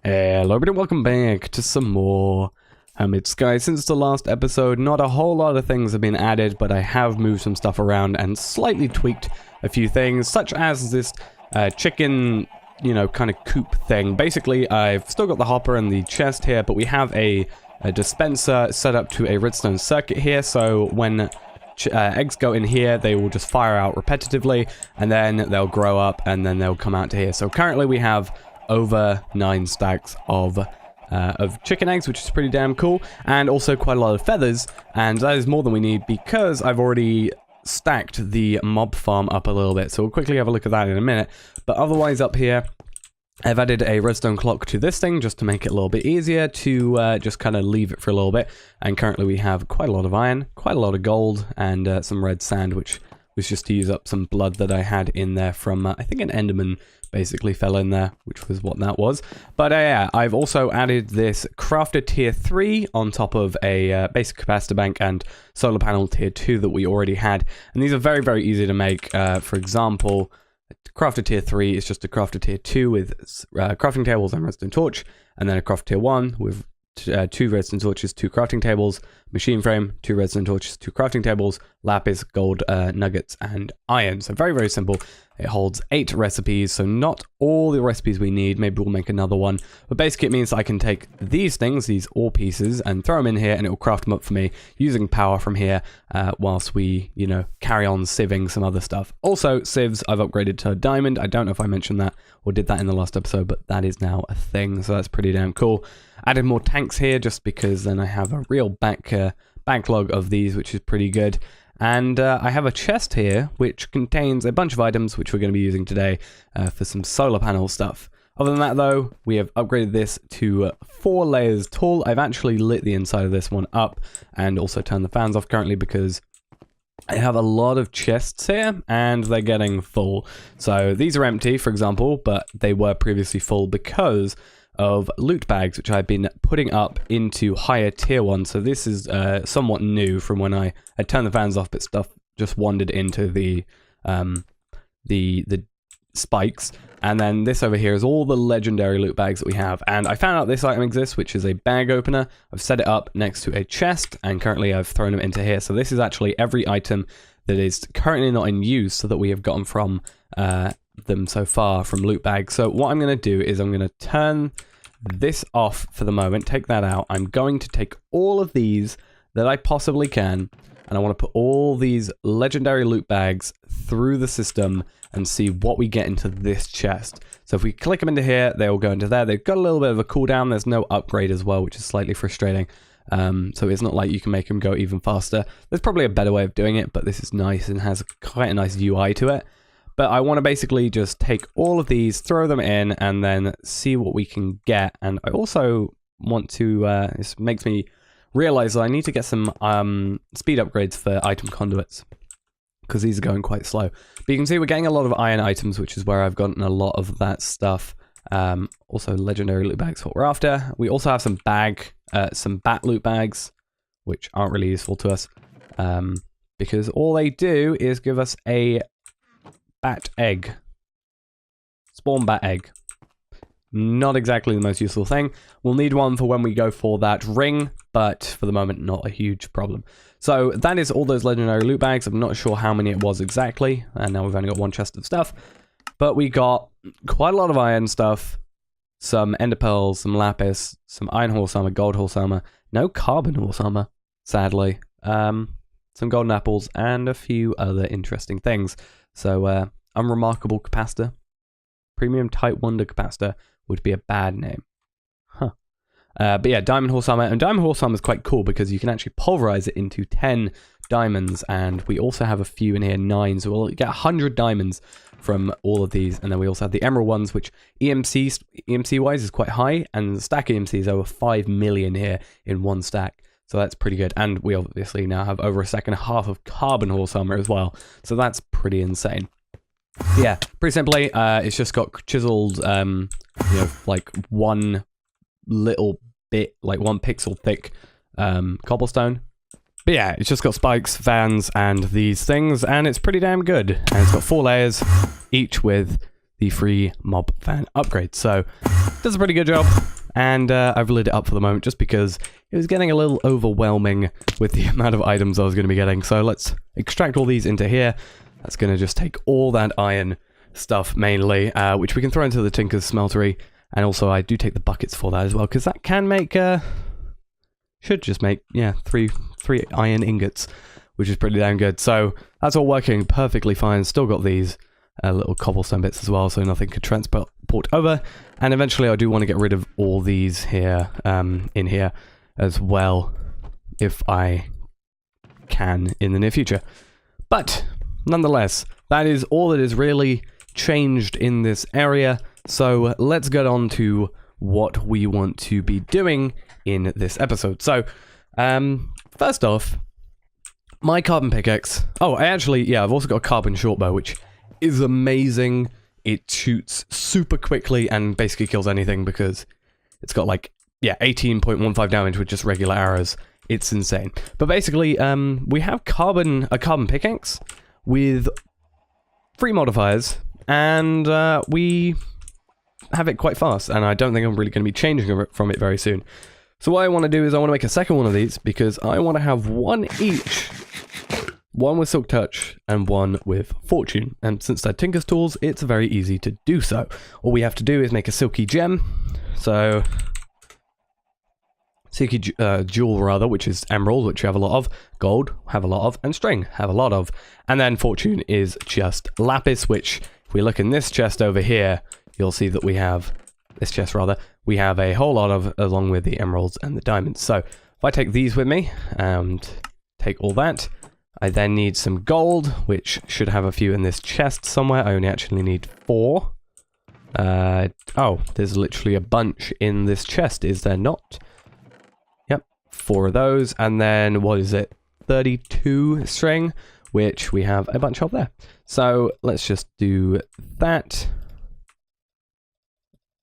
Hello everybody, welcome back to some more Hermit Skies. Since the last episode, not a whole lot of things have been added, but I have moved some stuff around and slightly tweaked a few things, such as this chicken, kind of coop thing. Basically, I've still got the hopper and the chest here, but we have a dispenser set up to a redstone circuit here, so when eggs go in here, they will just fire out repetitively, and then they'll grow up, and then they'll come out to here. So currently we have over 9 stacks of chicken eggs, which is pretty damn cool, and also quite a lot of feathers, and that is more than we need because I've already stacked the mob farm up a little bit. So we'll quickly have a look at that in a minute, but otherwise up here I've added a redstone clock to this thing just to make it a little bit easier to just kind of leave it for a little bit. And currently we have quite a lot of iron, quite a lot of gold, and some red sand, which was just to use up some blood that I had in there from, I think an Enderman basically fell in there, which was what that was. But yeah, I've also added this crafter tier 3 on top of a basic capacitor bank and solar panel tier 2 that we already had. And these are very, very easy to make. For example, crafter tier 3 is just a crafter tier 2 with crafting tables and redstone torch, and then a crafter tier 1 with 2 redstone torches, 2 crafting tables, machine frame, 2 redstone torches, 2 crafting tables, lapis, gold nuggets, and iron. So very, very simple. It holds 8 recipes, so not all the recipes we need. Maybe we'll make another one. But basically it means I can take these things, these ore pieces, and throw them in here, and it will craft them up for me using power from here whilst we, carry on sieving some other stuff. Also, sieves I've upgraded to diamond. I don't know if I mentioned that or did that in the last episode, but that is now a thing, so that's pretty damn cool. Added more tanks here just because then I have a real backlog of these, which is pretty good. And I have a chest here which contains a bunch of items which we're going to be using today for some solar panel stuff. Other than that though, we have upgraded this to 4 layers tall. I've actually lit the inside of this one up and also turned the fans off currently because I have a lot of chests here and they're getting full. So these are empty, for example, but they were previously full because of loot bags, which I've been putting up into higher tier 1. So this is somewhat new from when I had turned the fans off, but stuff just wandered into the spikes. And then this over here is all the legendary loot bags that we have. And I found out this item exists, which is a bag opener. I've set it up next to a chest, and currently I've thrown them into here. So this is actually every item that is currently not in use, so that we have gotten from them so far from loot bags. So what I'm going to do is I'm going to turn this off for the moment, take that out. I'm going to take all of these that I possibly can, and I want to put all these legendary loot bags through the system and see what we get into this chest. So if we click them into here, they will go into there. They've got a little bit of a cooldown. There's no upgrade as well, which is slightly frustrating. So it's not like you can make them go even faster. There's probably a better way of doing it, but this is nice and has quite a nice UI to it. But I want to basically just take all of these, throw them in, and then see what we can get. And I also want to, this makes me realize that I need to get some speed upgrades for item conduits, because these are going quite slow. But you can see we're getting a lot of iron items, which is where I've gotten a lot of that stuff. Also legendary loot bags, what we're after. We also have some bat loot bags, which aren't really useful to us, because all they do is give us a bat egg. Spawn bat egg. Not exactly the most useful thing. We'll need one for when we go for that ring, but for the moment, not a huge problem. So that is all those legendary loot bags. I'm not sure how many it was exactly, and now we've only got 1 chest of stuff. But we got quite a lot of iron stuff, some ender pearls, some lapis, some iron horse armor, gold horse armor, no carbon horse armor, sadly. Some golden apples, and a few other interesting things. So, unremarkable capacitor. Premium type wonder capacitor would be a bad name. Huh. But yeah, diamond horse armor. And diamond horse armor is quite cool because you can actually pulverize it into 10 diamonds. And we also have a few in here, 9. So we'll get 100 diamonds from all of these. And then we also have the emerald ones, which EMC wise is quite high. And the stack EMC is over 5 million here in 1 stack. So that's pretty good. And we obviously now have over 1.5 seconds of carbon horse armor as well. So that's pretty insane. Yeah, pretty simply, it's just got chiseled, like 1 little bit, like 1 pixel thick cobblestone. But yeah, it's just got spikes, fans, and these things, and it's pretty damn good. And it's got 4 layers, each with the free mob fan upgrade. So, does a pretty good job. and I've lit it up for the moment just because it was getting a little overwhelming with the amount of items I was going to be getting. So let's extract all these into here. That's going to just take all that iron stuff mainly, which we can throw into the Tinker's smeltery. And also I do take the buckets for that as well, because that can make, should just make, yeah, three iron ingots, which is pretty damn good. So that's all working perfectly fine. Still got these little cobblestone bits as well, so nothing could transport over. And eventually I do want to get rid of all these here, in here as well, if I can in the near future. But nonetheless, that is all that is really changed in this area. So let's get on to what we want to be doing in this episode. So, first off, my carbon pickaxe. Oh, I've also got a carbon shortbow, which is amazing. It shoots super quickly and basically kills anything because it's got like, 18.15 damage with just regular arrows. It's insane. But basically, we have a carbon pickaxe with 3 modifiers, and we have it quite fast, and I don't think I'm really going to be changing from it very soon. So what I want to do is I want to make a second one of these, because I want to have one each. One with Silk Touch, and one with Fortune. And since they're Tinker's tools, it's very easy to do so. All we have to do is make a Silky Gem. So, Silky Jewel rather, which is Emerald, which we have a lot of. Gold, have a lot of. And String, have a lot of. And then Fortune is just Lapis, which, if we look in this chest over here, you'll see that we have, we have a whole lot of, along with the emeralds and the diamonds. So, if I take these with me, and take all that, I then need some gold, which should have a few in this chest somewhere. I only actually need 4. Oh, there's literally a bunch in this chest, is there not? Yep, 4 of those, and then, what is it, 32 string, which we have a bunch of there. So, let's just do that.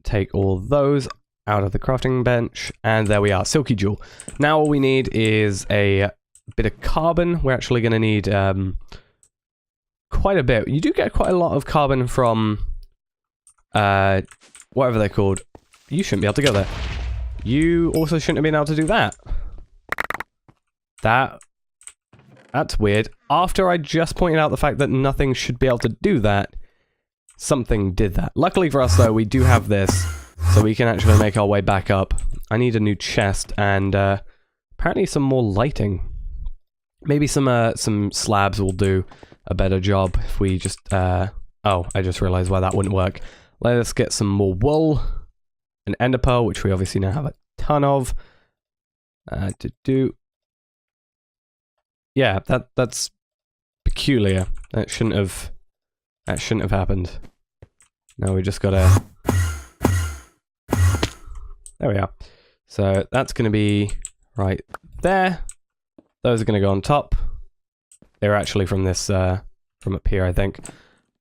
Take all those out of the crafting bench, and there we are, Silky Jewel. Now all we need is a bit of carbon. We're actually going to need quite a bit. You do get quite a lot of carbon from whatever they're called. You shouldn't be able to go there. You also shouldn't have been able to do that. That's weird. After I just pointed out the fact that nothing should be able to do that, something did that. Luckily for us, though, we do have this, so we can actually make our way back up. I need a new chest, and apparently some more lighting. Maybe some slabs will do a better job if we just... oh, I just realized why that wouldn't work. Let us get some more wool, an ender pearl, which we obviously now have a ton of. Yeah, that's peculiar. That shouldn't have happened. Now we just gotta... There we are. So that's gonna be right there. Those are gonna go on top. They're actually from this, from up here, I think.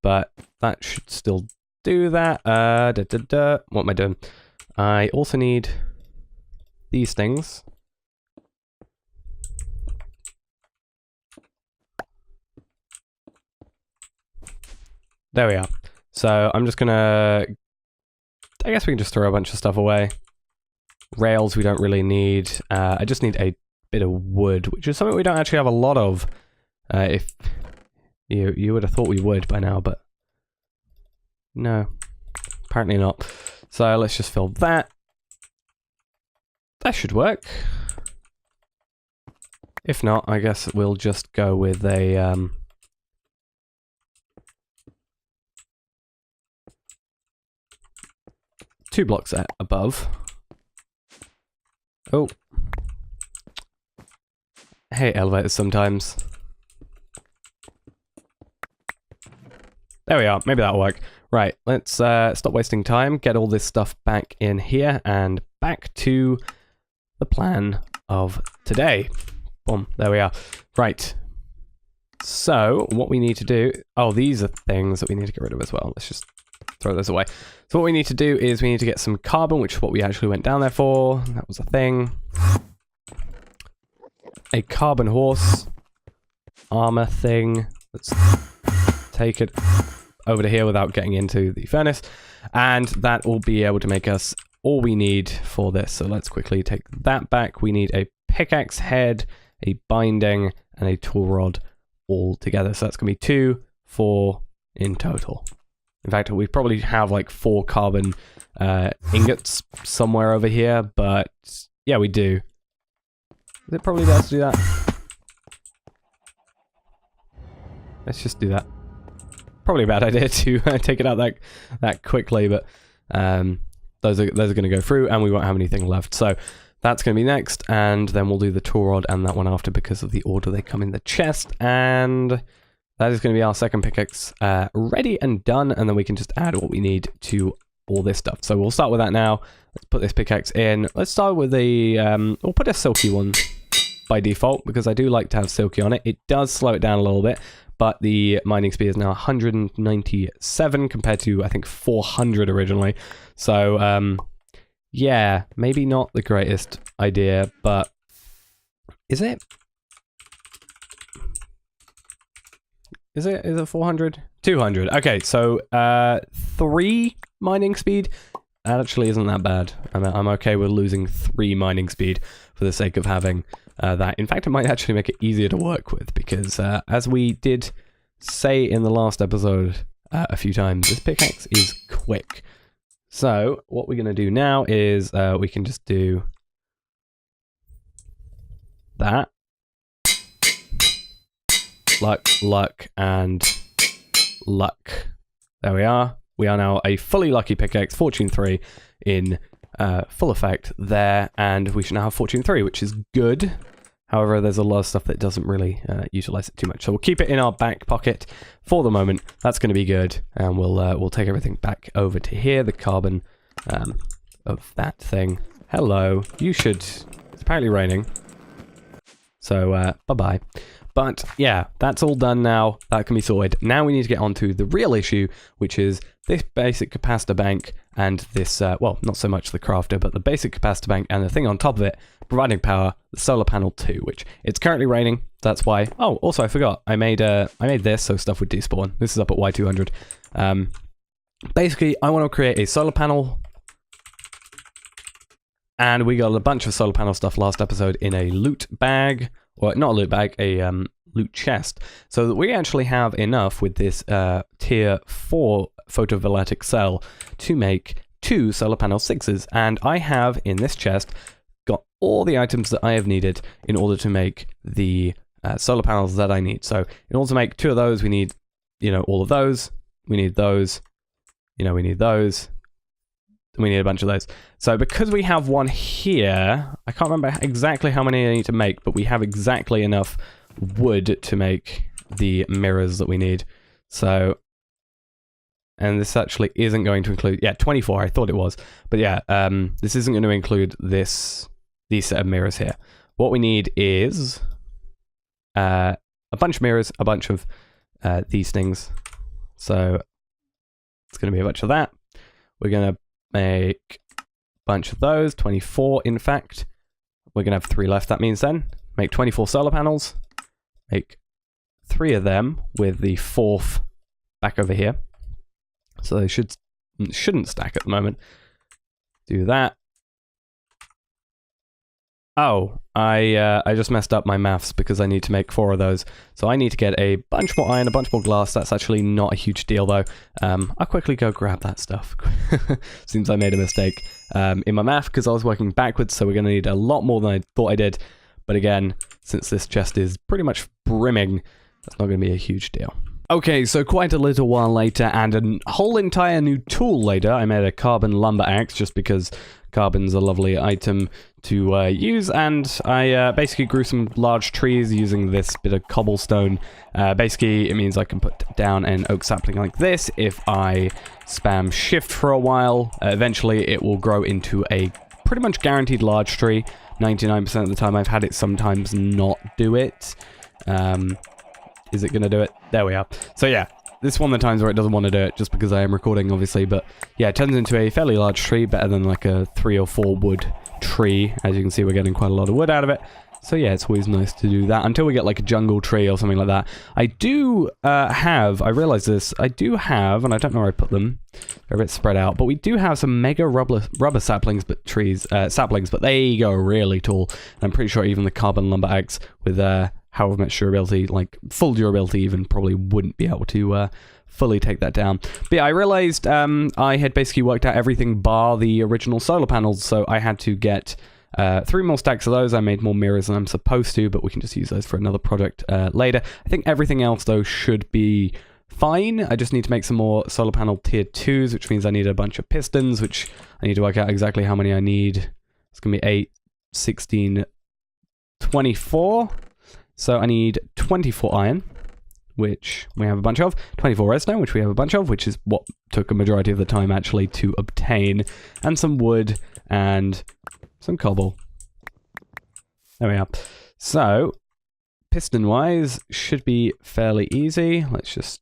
But that should still do that. What am I doing? I also need these things. There we are. So I'm just gonna... I guess we can just throw a bunch of stuff away. Rails we don't really need. I just need a bit of wood, which is something we don't actually have a lot of. If you would have thought we would by now, but no, apparently not. So let's just fill that. That should work. If not, I guess we'll just go with a 2 blocks above. Oh. I hate elevators sometimes. There we are. Maybe that'll work. Right, let's stop wasting time, get all this stuff back in here, and back to the plan of today. Boom, there we are. Right. So, what we need to do... Oh, these are things that we need to get rid of as well. Let's just throw those away. So what we need to do is we need to get some carbon, which is what we actually went down there for. That was a thing. A carbon horse armor thing. Let's take it over to here without getting into the furnace. And that will be able to make us all we need for this. So let's quickly take that back. We need a pickaxe head, a binding, and a tool rod all together. So that's going to be 2, 4 in total. In fact, we probably have like 4 carbon ingots somewhere over here, but yeah, we do. Is it probably best to do that? Let's just do that. Probably a bad idea to take it out that quickly, but those are going to go through, and we won't have anything left. So that's going to be next, and then we'll do the tool rod and that one after because of the order they come in the chest, and that is going to be our second pickaxe ready and done, and then we can just add what we need to all this stuff. So we'll start with that now. Let's put this pickaxe in. Let's start with the, we'll put a silky one by default because I do like to have silky on it. It does slow it down a little bit, but the mining speed is now 197 compared to, I think, 400 originally. So, yeah, maybe not the greatest idea, but is it? Is it 400? 200. Okay, so 3 mining speed. That actually isn't that bad. I'm okay with losing 3 mining speed for the sake of having that. In fact, it might actually make it easier to work with because as we did say in the last episode a few times, this pickaxe is quick. So what we're going to do now is we can just do that. Luck, luck, and luck. There we are. We are now a fully lucky pickaxe, Fortune 3 in full effect there, and we should now have Fortune 3, which is good. However, there's a lot of stuff that doesn't really utilize it too much, so we'll keep it in our back pocket for the moment. That's going to be good, and we'll take everything back over to here. The carbon of that thing. Hello, you should. It's apparently raining, so bye-bye. But yeah, that's all done now. That can be sorted. Now we need to get on to the real issue, which is this basic capacitor bank and this, well, not so much the crafter, but the basic capacitor bank and the thing on top of it, providing power, the solar panel 2, which it's currently raining. That's why. Oh, also I forgot. I made this so stuff would despawn. This is up at Y200. Basically, I want to create a solar panel, and we got a bunch of solar panel stuff last episode in a loot bag. Well, not a loot bag, a loot chest. So that we actually have enough with this tier 4 photovoltaic cell to make 2 solar panel 6s. And I have, in this chest, got all the items that I have needed in order to make the solar panels that I need. So in order to make 2 of those, we need, all of those. We need those. We need those. We need a bunch of those. So because we have one here, I can't remember exactly how many I need to make, but we have exactly enough wood to make the mirrors that we need. So, and this actually isn't going to include, yeah, 24, I thought it was. But yeah, this isn't going to include these set of mirrors here. What we need is a bunch of mirrors, a bunch of these things. So it's going to be a bunch of that. We're going to make a bunch of those, 24 in fact. We're going to have 3 left, that means then. Make 24 solar panels. Make 3 of them with the 4th back over here. So they shouldn't stack at the moment. Do that. Oh, I just messed up my maths because I need to make 4 of those. So I need to get a bunch more iron, a bunch more glass. That's actually not a huge deal though. I'll quickly go grab that stuff. Seems I made a mistake in my math because I was working backwards. So we're going to need a lot more than I thought I did. But again, since this chest is pretty much brimming, that's not going to be a huge deal. Okay, so quite a little while later and a whole entire new tool later, I made a carbon lumber axe just because carbon's a lovely item to use, and I basically grew some large trees using this bit of cobblestone. Basically, it means I can put down an oak sapling like this. If I spam shift for a while, eventually it will grow into a pretty much guaranteed large tree. 99% of the time I've had it sometimes not do it. Is it going to do it? There we are. So yeah, this is one of the times where it doesn't want to do it, just because I am recording, obviously. But yeah, it turns into a fairly large tree, better than like a 3 or 4 wood tree. As you can see, we're getting quite a lot of wood out of it. So yeah, it's always nice to do that until we get like a jungle tree or something like that. I do I realize this, I do have, and I don't know where I put them, they're a bit spread out, but we do have some mega rubber saplings, but saplings, but they go really tall. And I'm pretty sure even the carbon lumber axe with however much durability, like full durability even, probably wouldn't be able to fully take that down. But yeah, I realized I had basically worked out everything bar the original solar panels, so I had to get 3 more stacks of those. I made more mirrors than I'm supposed to, but we can just use those for another project later. I think everything else, though, should be fine. I just need to make some more solar panel tier 2s, which means I need a bunch of pistons, which I need to work out exactly how many I need. It's going to be 8, 16, 24. So I need 24 iron, which we have a bunch of, 24 redstone, which we have a bunch of, which is what took a majority of the time actually to obtain, and some wood and some cobble. There we are. So, piston-wise, should be fairly easy. Let's just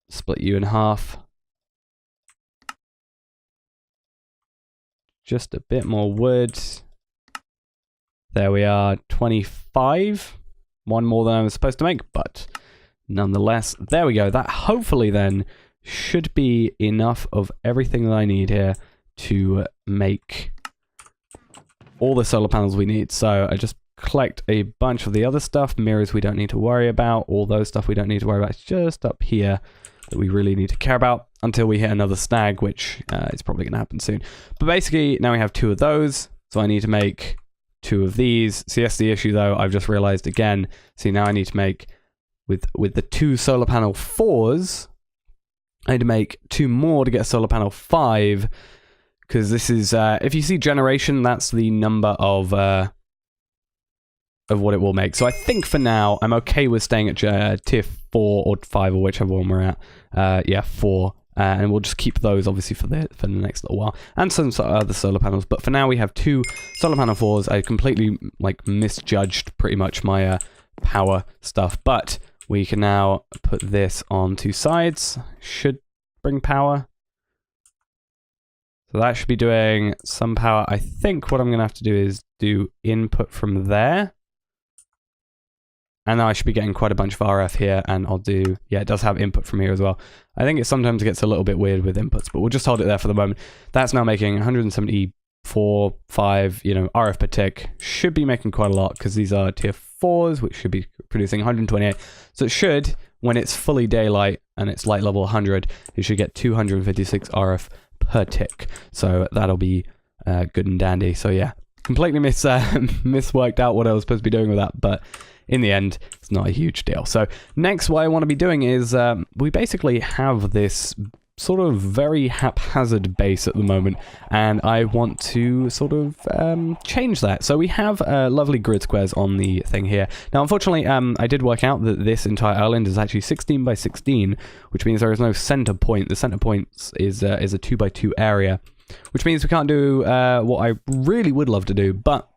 split you in half. Just a bit more wood. There we are, 25. One more than I was supposed to make, but nonetheless, there we go. That hopefully then should be enough of everything that I need here to make all the solar panels we need. So I just collect a bunch of the other stuff. Mirrors we don't need to worry about. All those stuff we don't need to worry about. It's just up here that we really need to care about until we hit another snag, which is probably going to happen soon. But basically, now we have 2 of those. So I need to make 2 of these. See, that's the issue though. I've just realized again. See, now I need to make, with the 2 solar panel 4s, I need to make 2 more to get a solar panel 5. Because this is, if you see generation, that's the number of what it will make. So I think for now, I'm okay with staying at tier 4 or 5 or whichever one we're at. Yeah, 4. And we'll just keep those, obviously, for the next little while. And some other solar panels. But for now, we have 2 solar panel 4s. I completely, like, misjudged pretty much my power stuff. But we can now put this on 2 sides. Should bring power. So that should be doing some power. I think what I'm going to have to do is do input from there. And now I should be getting quite a bunch of RF here, and I'll do, yeah, it does have input from here as well. I think it sometimes gets a little bit weird with inputs, but we'll just hold it there for the moment. That's now making 174, 5, you know, RF per tick. Should be making quite a lot, because these are tier 4s, which should be producing 128. So it should, when it's fully daylight, and it's light level 100, it should get 256 RF per tick. So that'll be good and dandy. So yeah, completely misworked out what I was supposed to be doing with that, but in the end, it's not a huge deal. So next, what I want to be doing is we basically have this sort of very haphazard base at the moment, and I want to sort of change that. So we have lovely grid squares on the thing here. Now, unfortunately, I did work out that this entire island is actually 16 by 16, which means there is no center point. The center point is a 2 by 2 area, which means we can't do what I really would love to do, but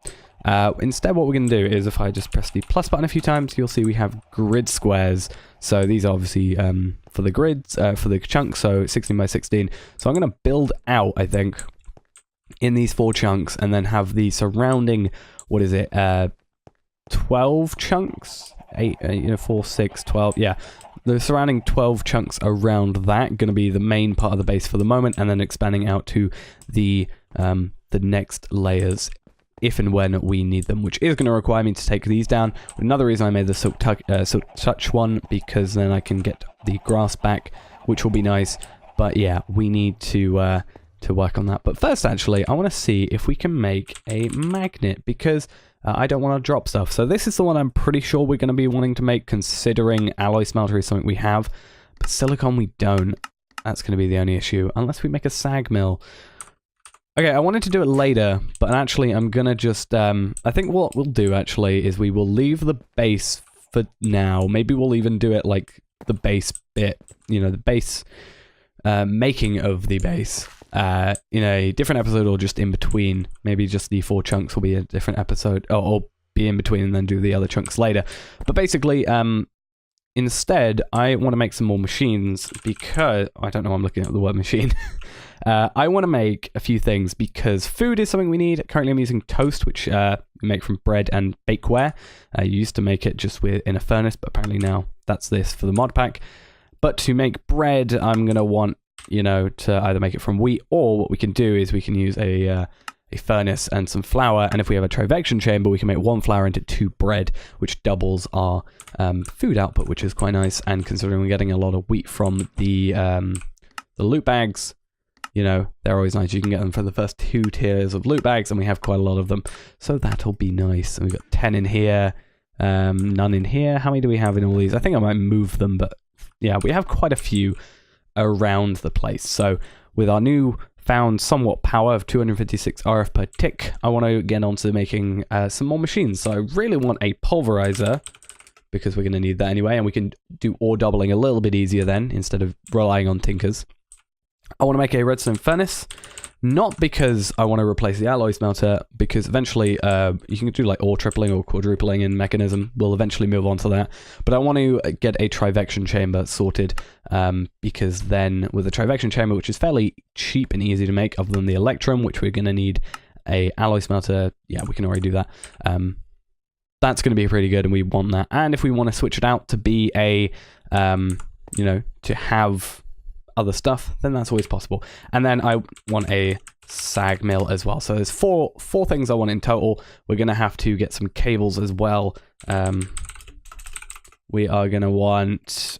instead what we're going to do is, if I just press the plus button a few times, you'll see we have grid squares. So these are obviously for the grids, for the chunks, so 16 by 16. So I'm going to build out, I think, in these 4 chunks, and then have the surrounding, what is it, 12 chunks? 8, 4, 6, 12, yeah. The surrounding 12 chunks around that going to be the main part of the base for the moment, and then expanding out to the next layers if and when we need them, which is going to require me to take these down. Another reason I made the Silk Touch one, because then I can get the grass back, which will be nice. But yeah, we need to work on that. But first, actually, I want to see if we can make a magnet, because I don't want to drop stuff. So this is the one I'm pretty sure we're going to be wanting to make, considering alloy smelter is something we have, but silicon we don't. That's going to be the only issue, unless we make a sag mill. Okay, I wanted to do it later, but actually I'm going to just, I think what we'll do actually is we will leave the base for now. Maybe we'll even do it like the base bit, you know, the base making of the base in a different episode, or just in between. Maybe just the 4 chunks will be a different episode, or be in between and then do the other chunks later. But basically, instead, I want to make some more machines because... I don't know why I'm looking at the word machine. I want to make a few things because food is something we need. Currently, I'm using toast, which we make from bread and bakeware. You used to make it just in a furnace, but apparently now that's this for the mod pack. But to make bread, I'm going to want, you know, to either make it from wheat, or what we can do is we can use a furnace and some flour, and if we have a trivection chamber, we can make 1 flour into 2 bread, which doubles our food output, which is quite nice. And considering we're getting a lot of wheat from the loot bags, you know, they're always nice. You can get them for the first 2 tiers of loot bags, and we have quite a lot of them, so that'll be nice. And we've got 10 in here, none in here. How many do we have in all these? I think I might move them, but yeah, we have quite a few around the place. So with our new found somewhat power of 256 RF per tick, I want to get on to making some more machines. So I really want a pulverizer, because we're going to need that anyway, and we can do ore doubling a little bit easier then, instead of relying on tinkers. I want to make a redstone furnace, not because I want to replace the alloy smelter, because eventually you can do like ore tripling or quadrupling in Mechanism. We'll eventually move on to that. But I want to get a trivection chamber sorted, because then with a trivection chamber, which is fairly cheap and easy to make, other than the electrum, which we're going to need a alloy smelter. Yeah, we can already do that. That's going to be pretty good, and we want that. And if we want to switch it out to be a, you know, to have other stuff, then that's always possible. And then I want a sag mill as well. So there's four things I want in total. We're going to have to get some cables as well. We are going to want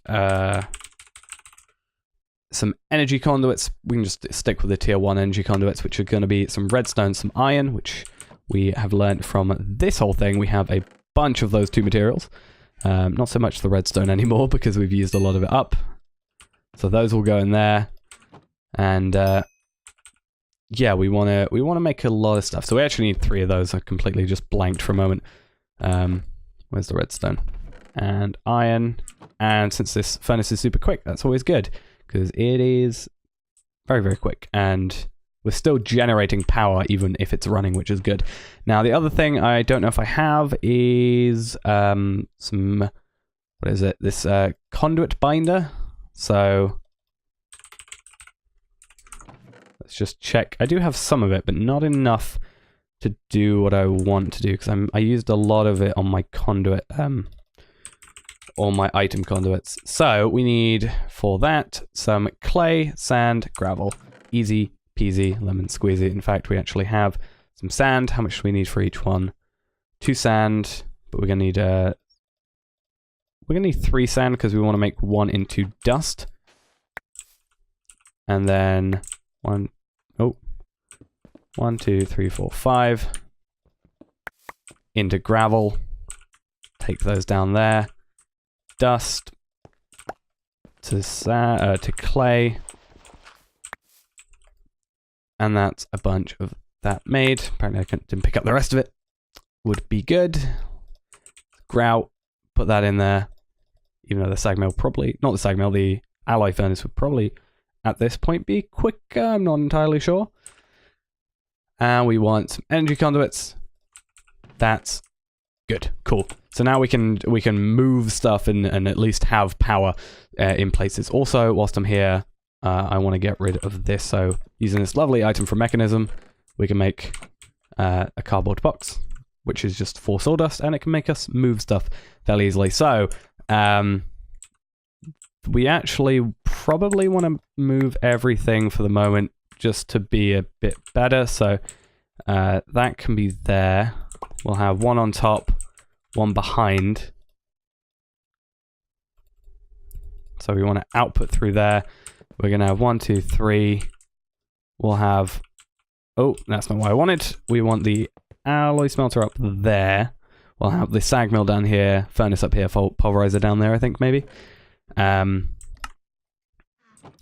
some energy conduits. We can just stick with the tier 1 energy conduits, which are going to be some redstone, some iron, which we have learned from this whole thing. We have a bunch of those 2 materials. Not so much the redstone anymore, because we've used a lot of it up. So those will go in there, and yeah, we want to make a lot of stuff. So we actually need 3 of those. I completely just blanked for a moment. Where's the redstone? And iron. And since this furnace is super quick, that's always good, because it is very, very quick, and we're still generating power even if it's running, which is good. Now the other thing I don't know if I have is some, what is it? This conduit binder. So let's just check. I do have some of it, but not enough to do what I want to do, because I used a lot of it on my conduit, all my item conduits. So we need for that some clay, sand, gravel. Easy peasy, lemon squeezy. In fact, we actually have some sand. How much do we need for each one? 2 sand, but we're gonna need 3 sand, because we want to make 1 into dust. And then 1, 2, 3, 4, 5 into gravel. Take those down there. Dust to clay. And that's a bunch of that made. Apparently I didn't pick up the rest of it. Would be good. Grout, put that in there. Even though the sag mill probably, not the sag mill, the alloy furnace would probably at this point be quicker, I'm not entirely sure. And we want some energy conduits. That's good, cool. So now we can move stuff and at least have power in places. Also, whilst I'm here, I want to get rid of this. So using this lovely item from Mechanism, we can make a cardboard box, which is just 4 sawdust, and it can make us move stuff fairly easily. So we actually probably want to move everything for the moment, just to be a bit better. So that can be there. We'll have 1 on top, 1 behind. So we want to output through there. We're going to have 1, 2, 3. We'll have, oh, that's not what I wanted. We want the alloy smelter up there. We'll have the sag mill down here, furnace up here, pulverizer down there, I think, maybe. And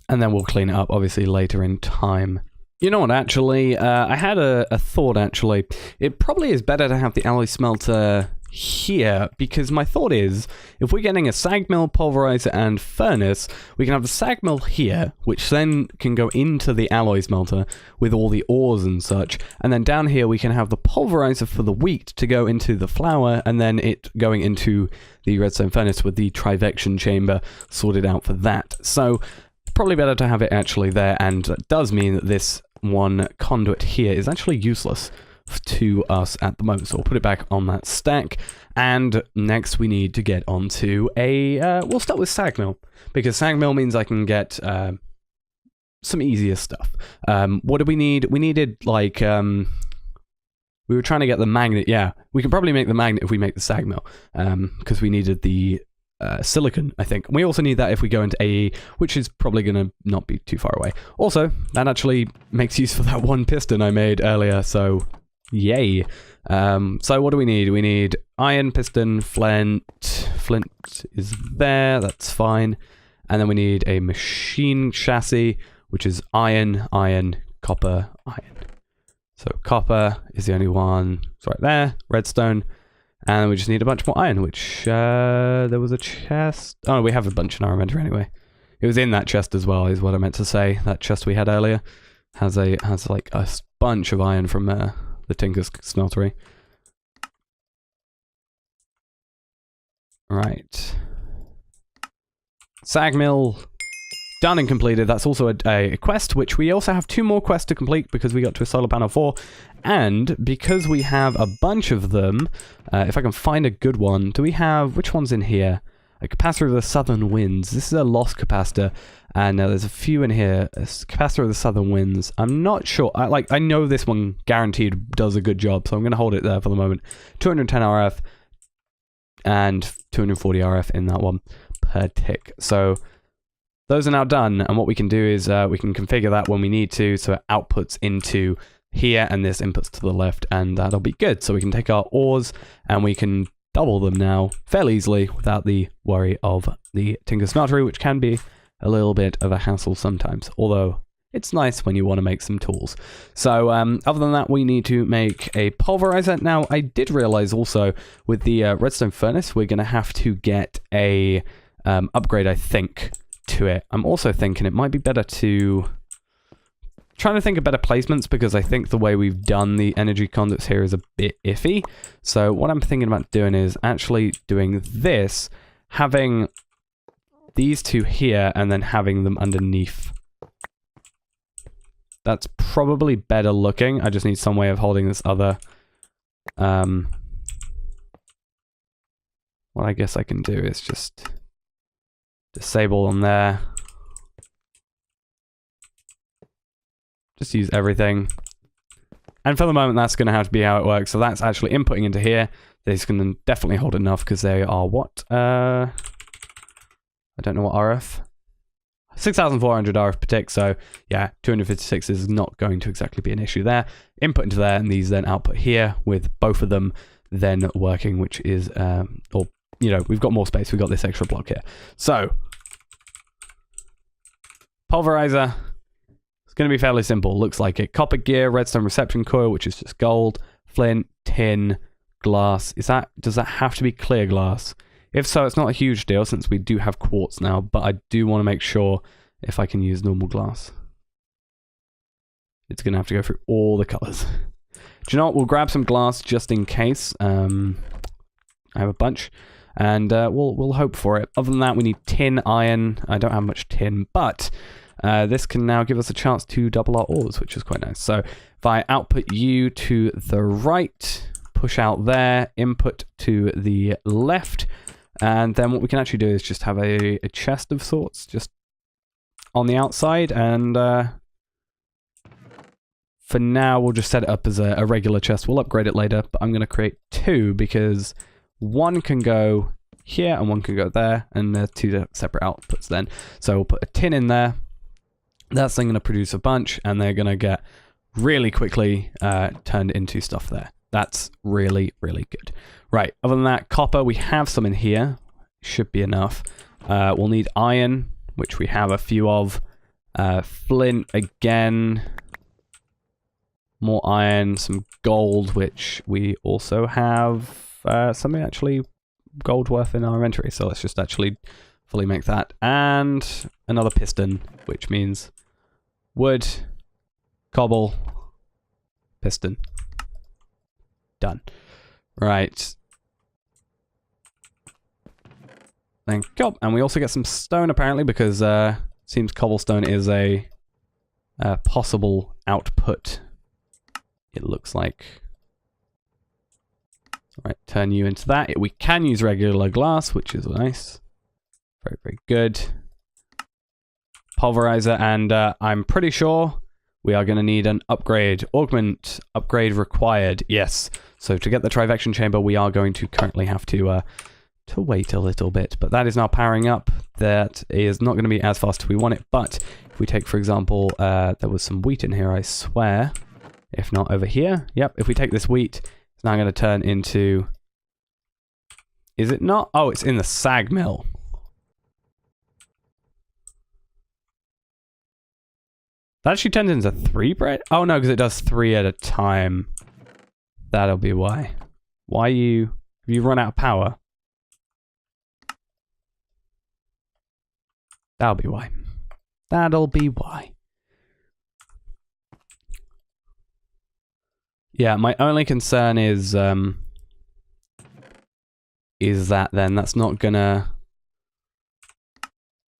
then we'll clean it up, obviously, later in time. You know what, actually, I had a thought, actually. It probably is better to have the alloy smelter here, because my thought is, if we're getting a sag mill, pulverizer, and furnace, we can have the sag mill here, which then can go into the alloy smelter with all the ores and such, and then down here we can have the pulverizer for the wheat to go into the flour, and then it going into the redstone furnace with the trivection chamber sorted out for that. So, probably better to have it actually there, and that does mean that this one conduit here is actually useless to us at the moment, so we'll put it back on that stack. And next we need to get onto a we'll start with sag mill, because sag mill means I can get some easier stuff. What do we need? We needed like we were trying to get the magnet. Yeah, we can probably make the magnet if we make the sag mill, because we needed the silicon, I think. We also need that if we go into AE, which is probably going to not be too far away. Also, that actually makes use for that one piston I made earlier, so yay. So what do we need? We need iron, piston, flint. Flint is there, that's fine. And then we need a machine chassis, which is iron, iron, copper, iron. So copper is the only one. It's right there, redstone. And we just need a bunch more iron, which, there was a chest. Oh, we have a bunch in our inventory anyway. It was in that chest as well, is what I meant to say. That chest we had earlier has like a bunch of iron from the Tinker's smeltery. Right. Sag mill done and completed. That's also a quest, which we also have 2 more quests to complete because we got to a solar panel 4. And because we have a bunch of them, if I can find a good one, do we have, which one's in here? A capacitor of the southern winds. This is a lost capacitor, and there's a few in here. A capacitor of the southern winds. I'm not sure. I know this one guaranteed does a good job, so I'm going to hold it there for the moment. 210 RF and 240 RF in that one per tick. So those are now done, and what we can do is we can configure that when we need to, so it outputs into here, and this inputs to the left, and that'll be good. So we can take our ores, and we can double them now fairly easily without the worry of the Tinker Smeltery, which can be a little bit of a hassle sometimes, although it's nice when you want to make some tools. So other than that, we need to make a pulverizer. Now, I did realize also with the redstone furnace, we're going to have to get a upgrade, I think, to it. I'm also thinking it might be better to trying to think of better placements, because I think the way we've done the energy conduits here is a bit iffy. So what I'm thinking about doing is actually doing this, having these 2 here, and then having them underneath. That's probably better looking. I just need some way of holding this other. What I guess I can do is just disable them there. Just use everything. And for the moment, that's going to have to be how it works. So that's actually inputting into here. This can definitely hold enough, because they are what? I don't know what RF. 6,400 RF per tick. So yeah, 256 is not going to exactly be an issue there. Input into there, and these then output here with both of them then working, which is, or, you know, we've got more space. We've got this extra block here. So, pulverizer. Going to be fairly simple. Looks like it. Copper gear, redstone reception coil, which is just gold, flint, tin, glass. Does that have to be clear glass? If so, it's not a huge deal since we do have quartz now, but I do want to make sure if I can use normal glass. It's going to have to go through all the colors. Do you know what? We'll grab some glass just in case. I have a bunch, and we'll hope for it. Other than that, we need tin, iron. I don't have much tin, but this can now give us a chance to double our ores, which is quite nice. So if I output you to the right, push out there, input to the left, and then what we can actually do is just have a chest of sorts just on the outside, and for now we'll just set it up as a regular chest. We'll upgrade it later, but I'm going to create 2 because one can go here and one can go there, and they're 2 separate outputs then. So we'll put a tin in there. That's then going to produce a bunch, and they're going to get really quickly turned into stuff there. That's really, really good. Right, other than that, copper, we have some in here. Should be enough. We'll need iron, which we have a few of. Flint, again. More iron, some gold, which we also have. something actually gold worth in our inventory. So let's just actually fully make that. And another piston, which means wood, cobble, piston. Done. Right. Thank you. And we also get some stone apparently because seems cobblestone is a possible output. It looks like. Right, turn you into that. We can use regular glass, which is nice. Very, very good. Pulverizer, and I'm pretty sure we are going to need an upgrade. Augment upgrade required. Yes. So to get the Trivection chamber, we are going to currently have to wait a little bit. But that is now powering up. That is not going to be as fast as we want it. But if we take, for example, there was some wheat in here, I swear. If not over here. Yep, if we take this wheat, it's now going to turn into... Is it not? Oh, it's in the sag mill. That actually turns into 3 bread? Oh no, because it does 3 at a time. That'll be why. Why you... Have you run out of power? That'll be why. That'll be why. Yeah, my only concern is that then that's not gonna...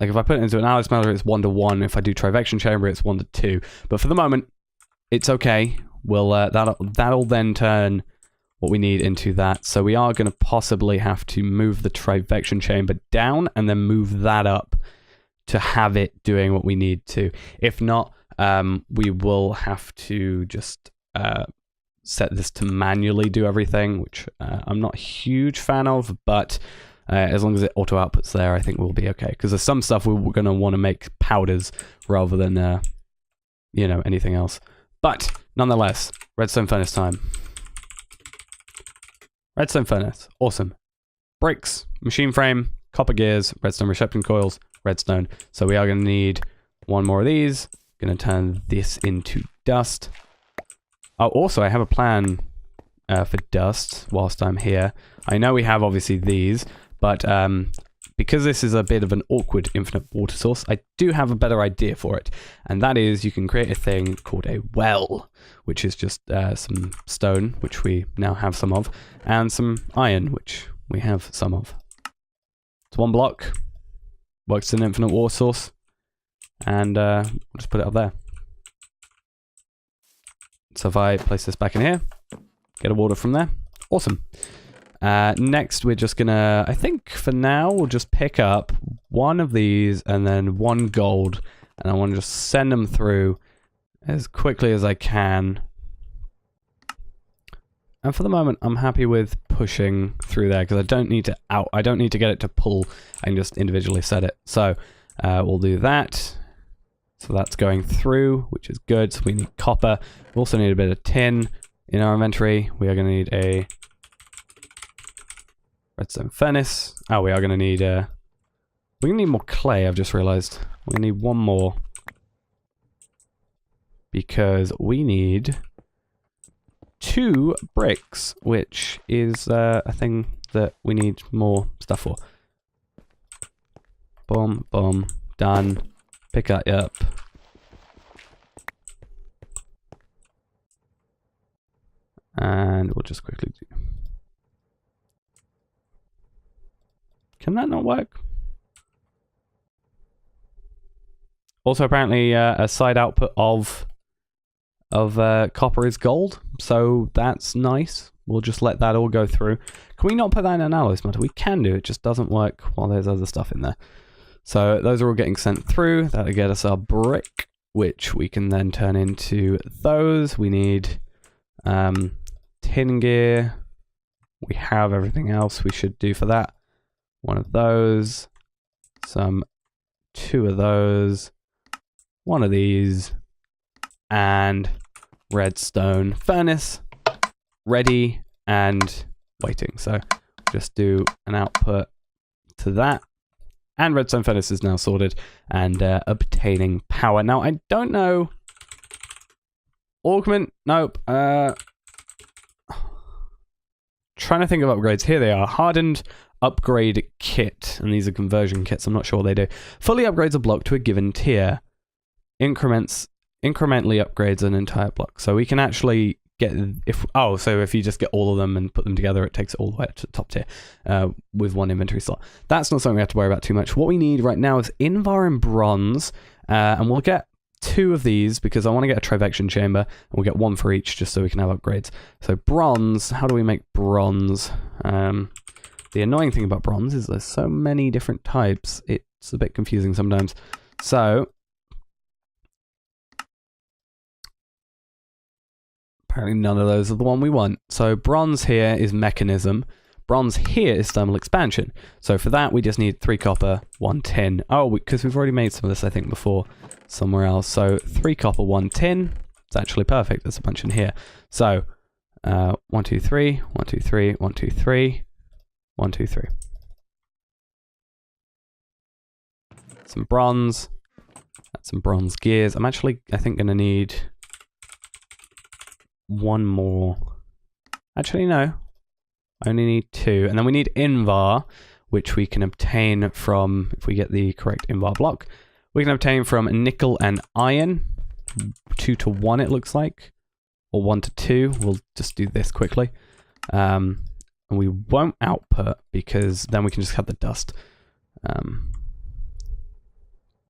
Like if I put it into an alloy smelter, it's 1 to 1. If I do Trivection chamber, it's 1 to 2. But for the moment, it's okay. We'll that'll then turn what we need into that. So we are going to possibly have to move the Trivection chamber down and then move that up to have it doing what we need to. If not, we will have to just set this to manually do everything, which I'm not a huge fan of, but as long as it auto outputs there, I think we'll be okay. Because there's some stuff we're going to want to make powders rather than, you know, anything else. But nonetheless, redstone furnace time. Redstone furnace, awesome. Bricks, machine frame, copper gears, redstone reception coils, redstone. So we are going to need 1 more of these. Going to turn this into dust. Oh, also I have a plan for dust whilst I'm here. I know we have obviously these, but because this is a bit of an awkward infinite water source, I do have a better idea for it. And that is you can create a thing called a well, which is just some stone, which we now have some of, and some iron, which we have some of. It's 1 block, works as an infinite water source, and we'll just put it up there. So if I place this back in here, get a water from there, awesome. Next, we're just gonna, I think for now, we'll just pick up 1 of these and then 1 gold. And I want to just send them through as quickly as I can. And for the moment, I'm happy with pushing through there because I don't need to get it to pull. I can just individually set it. So we'll do that. So that's going through, which is good. So we need copper. We also need a bit of tin in our inventory. We are going to need a redstone furnace. Oh, we are going to need we're going to need more clay, I've just realized. We're going to need 1 more. Because we need 2 bricks, which is a thing that we need more stuff for. Boom, boom, done. Pick that up. And we'll just quickly do... Can that not work? Also, apparently, a side output of copper is gold, so that's nice. We'll just let that all go through. Can we not put that in an alloy smelter? We can do, it just doesn't work while there's other stuff in there. So those are all getting sent through. That'll get us our brick, which we can then turn into those. We need tin gear. We have everything else we should do for that. 1 of those, 2 of those, 1 of these, and redstone furnace ready and waiting. So just do an output to that, and redstone furnace is now sorted and obtaining power. Now I don't know. Augment, nope. trying to think of upgrades. Here they are. Hardened upgrade kit. And these are conversion kits. I'm not sure what they do. Fully upgrades a block to a given tier. Incrementally upgrades an entire block. So we can actually get... so if you just get all of them and put them together, it takes it all the way up to the top tier with one inventory slot. That's not something we have to worry about too much. What we need right now is Invar and Bronze. And we'll get 2 of these because I want to get a Trivection chamber, and we'll get 1 for each just so we can have upgrades. So bronze, how do we make bronze? The annoying thing about bronze is there's so many different types, it's a bit confusing sometimes. So apparently none of those are the one we want. So bronze here is mechanism. Bronze here is thermal expansion. So for that we just need 3 copper, 1 tin. Oh, because we've already made some of this I think before somewhere else. So 3 copper, 1 tin. It's actually perfect. There's a bunch in here. So 1, 2, 3, 1, 2, 3, 1, 2, 3, 1, 2, 3. Some bronze. That's some bronze gears. I'm actually, I think, going to need 1 more. Actually, no. I only need 2. And then we need Invar, which we can obtain from, if we get the correct Invar block, we can obtain from nickel and iron. 2 to 1 it looks like. Or 1 to 2. We'll just do this quickly. And we won't output because then we can just have the dust.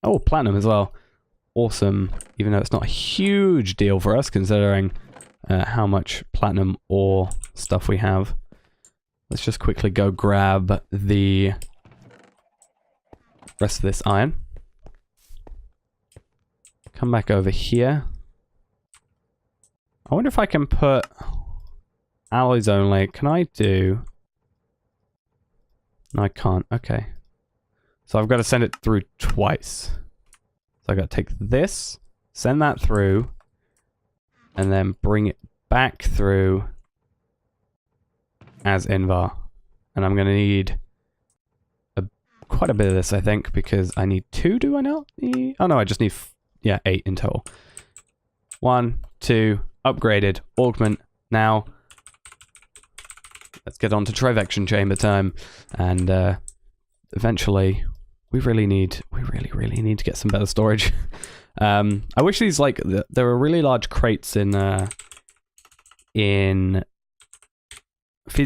Oh, platinum as well. Awesome. Even though it's not a huge deal for us considering how much platinum ore stuff we have. Let's just quickly go grab the rest of this iron. Come back over here. I wonder if I can put alloys only. Can I do... No, I can't. Okay. So I've got to send it through twice. So I've got to take this, send that through, and then bring it back through as Invar. And I'm going to need quite a bit of this, I think, because I need 2, do I not? Oh no, I just need, 8 in total. 1, 2, upgraded, augment, now. Let's get on to Trivection chamber time. And eventually, we really need to get some better storage. I wish these, like, there were really large crates in Feed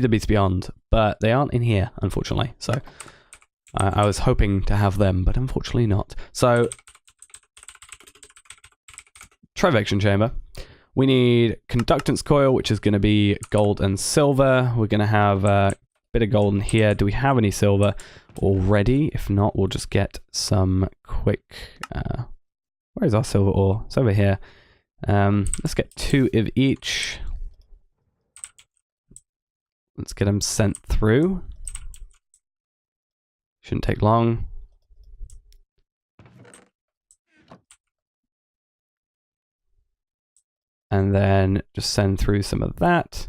the Beast Beyond, but they aren't in here, unfortunately. So I was hoping to have them, but unfortunately not. So Trivection chamber. We need conductance coil, which is going to be gold and silver. We're going to have a bit of gold in here. Do we have any silver already? If not, we'll just get some quick... where is our silver ore? It's over here. Let's get 2 of each. Let's get them sent through. Shouldn't take long. And then just send through some of that.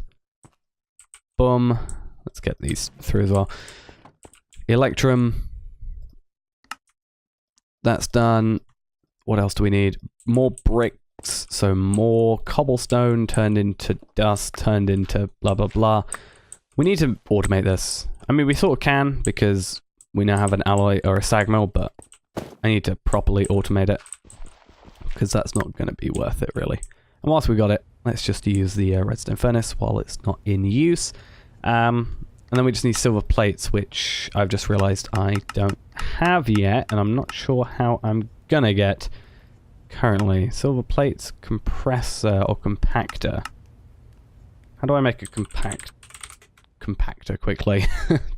Boom. Let's get these through as well. Electrum. That's done. What else do we need? More bricks. So more cobblestone turned into dust, turned into blah, blah, blah. We need to automate this. I mean, we sort of can because we now have an alloy or a sag mill, but I need to properly automate it because that's not going to be worth it, really. And whilst we got it, let's just use the redstone furnace while it's not in use. And then we just need silver plates, which I've just realized I don't have yet, and I'm not sure how I'm gonna get currently. Silver plates, compressor, or compactor. How do I make a compactor quickly?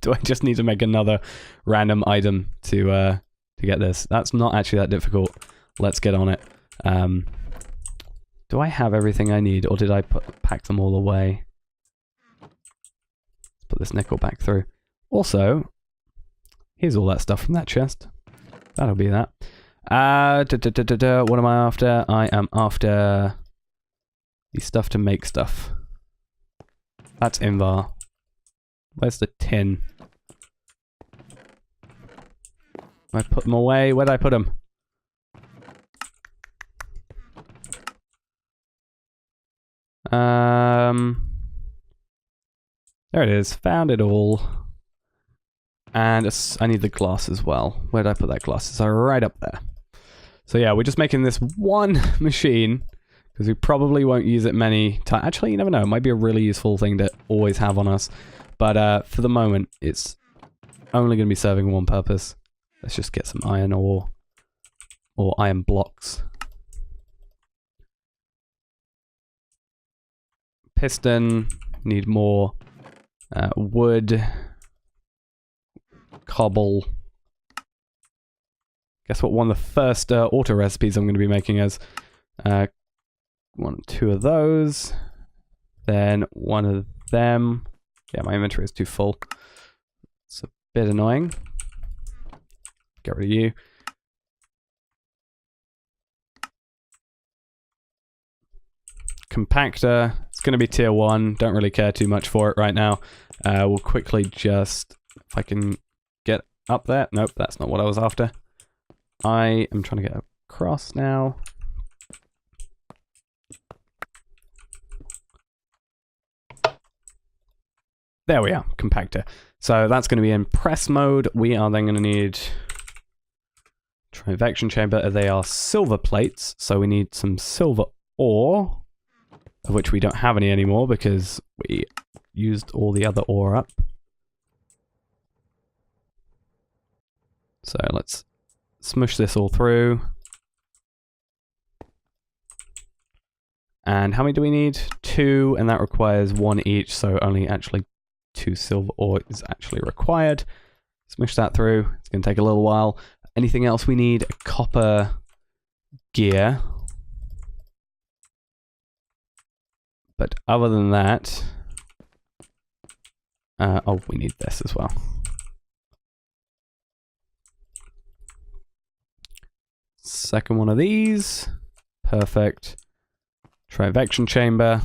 Do I just need to make another random item to get this? That's not actually that difficult. Let's get on it. Do I have everything I need, or did I pack them all away? Let's put this nickel back through. Also, here's all that stuff from that chest. That'll be that. What am I after? I am after the stuff to make stuff. That's Invar. Where's the tin? I put them away. Where did I put them? There it is. Found it all. And I need the glass as well. Where did I put that glass? It's right up there. So yeah, we're just making this one machine because we probably won't use it many times. Actually, you never know. It might be a really useful thing to always have on us. But for the moment, it's only going to be serving one purpose. Let's just get some iron ore or iron blocks. Piston. Need more wood. Cobble. Guess what one of the first auto recipes I'm going to be making is 1 or 2 of those. Then 1 of them. Yeah, my inventory is too full. It's a bit annoying. Get rid of you. Compactor. It's going to be tier 1. Don't really care too much for it right now. We'll quickly just... If I can get up there. Nope, that's not what I was after. I am trying to get across now. There we are, compactor. So that's going to be in press mode. We are then going to need trivection chamber. They are silver plates, so we need some silver ore, of which we don't have any anymore because we used all the other ore up. So let's smush this all through. And how many do we need? 2, and that requires 1 each, so only actually 2 silver ore is actually required. Smush that through. It's going to take a little while. Anything else we need? A copper gear. But other than that... oh, we need this as well. Second one of these. Perfect. Trivection chamber.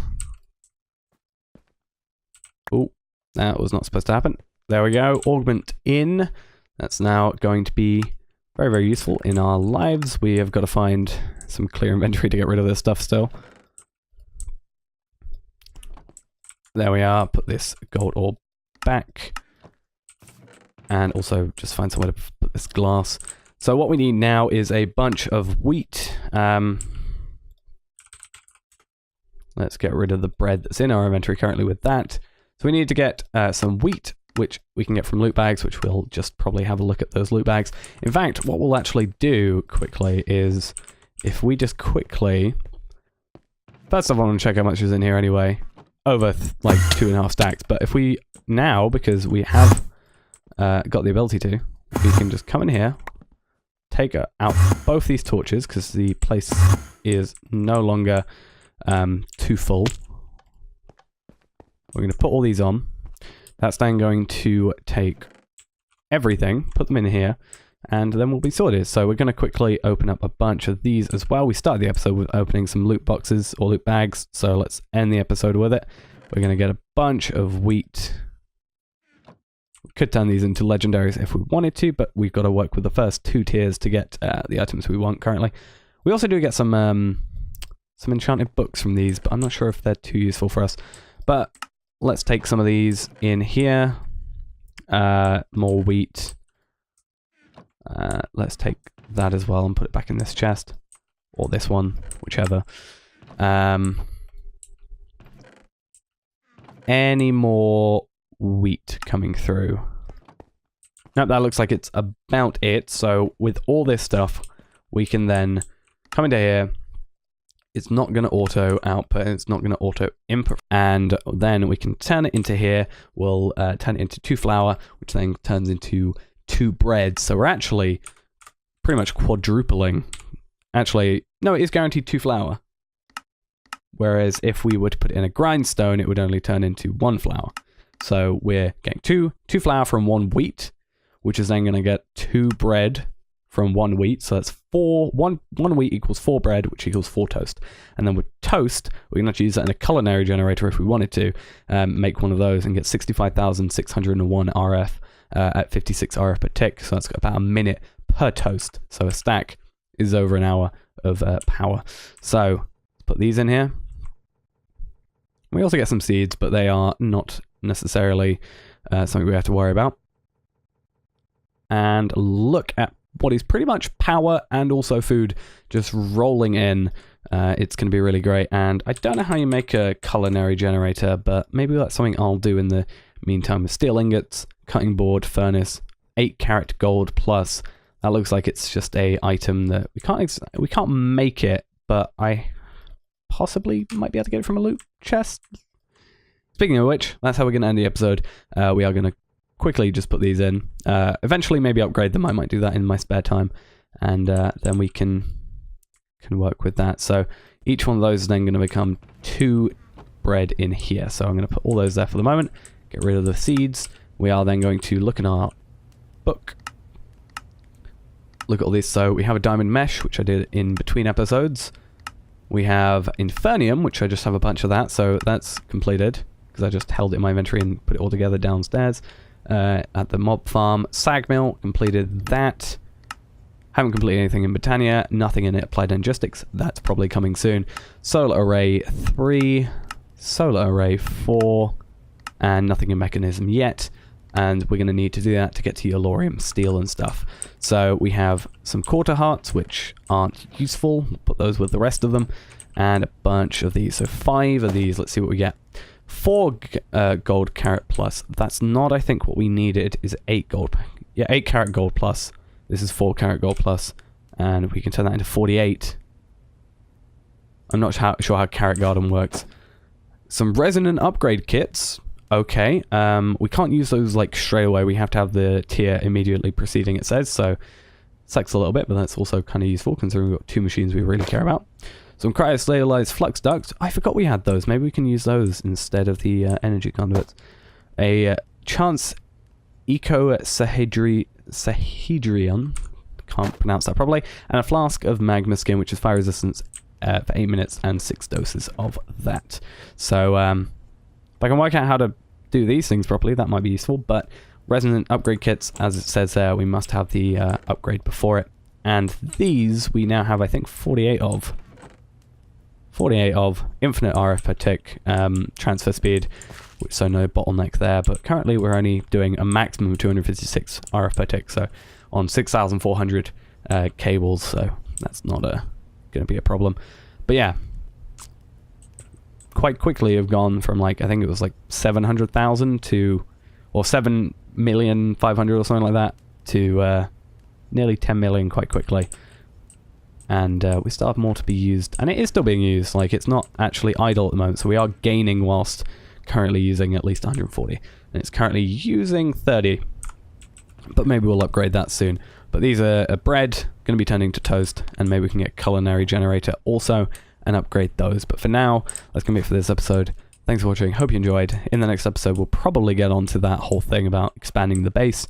Oh, that was not supposed to happen. There we go. Augment in. That's now going to be very, very useful in our lives. We have got to find some clear inventory to get rid of this stuff still. There we are. Put this gold ore back. And also just find somewhere to put this glass. So what we need now is a bunch of wheat. Let's get rid of the bread that's in our inventory currently with that. So we need to get some wheat, which we can get from loot bags, which we'll just probably have a look at those loot bags. In fact, what we'll actually do quickly is if we just quickly... First of all, I want to check how much is in here anyway. Over like 2.5 stacks. But if we now, because we have got the ability to, we can just come in here. Take out both these torches because the place is no longer too full. We're going to put all these on. That's then going to take everything, put them in here, and then we'll be sorted. So we're going to quickly open up a bunch of these as well. We started the episode with opening some loot boxes or loot bags, so let's end the episode with it. We're going to get a bunch of wheat. We could turn these into legendaries if we wanted to, but we've got to work with the first 2 tiers to get the items we want currently. We also do get some enchanted books from these, but I'm not sure if they're too useful for us. But let's take some of these in here. More wheat. Let's take that as well and put it back in this chest. Or this one, whichever. Any more wheat coming through? Nope, that looks like it's about it. So with all this stuff, we can then come into here. It's not going to auto output, it's not going to auto input, and then we can turn it into here. We'll turn it into 2 flour, which then turns into 2 bread. So we're actually pretty much quadrupling. Actually, no, it is guaranteed 2 flour. Whereas if we were to put it in a grindstone, it would only turn into 1 flour. So we're getting 2 flour from 1 wheat, which is then going to get 2 bread from 1 wheat. So that's 4, 1 wheat equals 4 bread, which equals 4 toast. And then with toast, we can actually use that in a culinary generator if we wanted to, make one of those and get 65,601 RF at 56 RF per tick. So that's about a minute per toast. So a stack is over an hour of power. So let's put these in here. We also get some seeds, but they are not necessarily something we have to worry about. And look at what is pretty much power and also food just rolling in. It's going to be really great. And I don't know how you make a culinary generator, but maybe that's something I'll do in the meantime. Steel ingots, cutting board, furnace, 8 carat gold plus. That looks like it's just a item that we can't make it, but I possibly might be able to get it from a loot chest. Speaking of which, that's how we're going to end the episode. We are going to quickly just put these in. Eventually maybe upgrade them. I might do that in my spare time, and then we can work with that. So each one of those is then going to become 2 bread in here. So I'm going to put all those there for the moment. Get rid of the seeds. We are then going to look in our book. Look at all this. So we have a diamond mesh, which I did in between episodes. We have Infernium, which I just have a bunch of that, so that's completed, because I just held it in my inventory and put it all together downstairs. At the mob farm, Sagmill, completed that. Haven't completed anything in Britannia, nothing in Applied Logistics, that's probably coming soon. Solar Array 3, Solar Array 4, and nothing in Mechanism yet. And we're going to need to do that to get to Yellorium steel and stuff. So we have some quarter hearts, which aren't useful. We'll put those with the rest of them. And a bunch of these. So 5 of these. Let's see what we get. 4 gold carat plus. That's not, I think, what we needed. Is 8 gold. Yeah, 8 carat gold plus. This is 4 carat gold plus. And we can turn that into 48. I'm not sure how Carrot Garden works. Some resonant upgrade kits. Okay, we can't use those like straight away. We have to have the tier immediately preceding, it says, so sucks a little bit, but that's also kind of useful considering we've got 2 machines we really care about. Some cryostabilized flux ducts. I forgot we had those. Maybe we can use those instead of the energy conduits. A chance icosahedrion, can't pronounce that properly, and a flask of magma skin, which is fire resistance for 8 minutes and 6 doses of that. So, if I can work out how to do these things properly, that might be useful, but resonant upgrade kits, as it says there, we must have the upgrade before it. And these we now have, I think, 48 of. 48 of. Infinite RF per tick, transfer speed, so no bottleneck there, but currently we're only doing a maximum of 256 RF per tick, so on 6,400 cables, so that's not going to be a problem. But yeah, quite quickly have gone from, like, I think it was like 700,000 to, or 7,500,000 or something like that, to nearly 10 million quite quickly. And we still have more to be used, and it is still being used. Like, it's not actually idle at the moment, so we are gaining whilst currently using at least 140, and it's currently using 30, but maybe we'll upgrade that soon. But these are bread, going to be turning to toast, and maybe we can get a culinary generator also and upgrade those. But for now, that's going to be it for this episode. Thanks for watching, hope you enjoyed. In the next episode, we'll probably get onto that whole thing about expanding the base.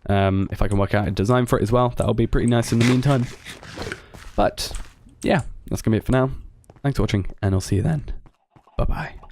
If I can work out a design for it as well, that'll be pretty nice in the meantime. But yeah, that's going to be it for now. Thanks for watching, and I'll see you then. Bye-bye.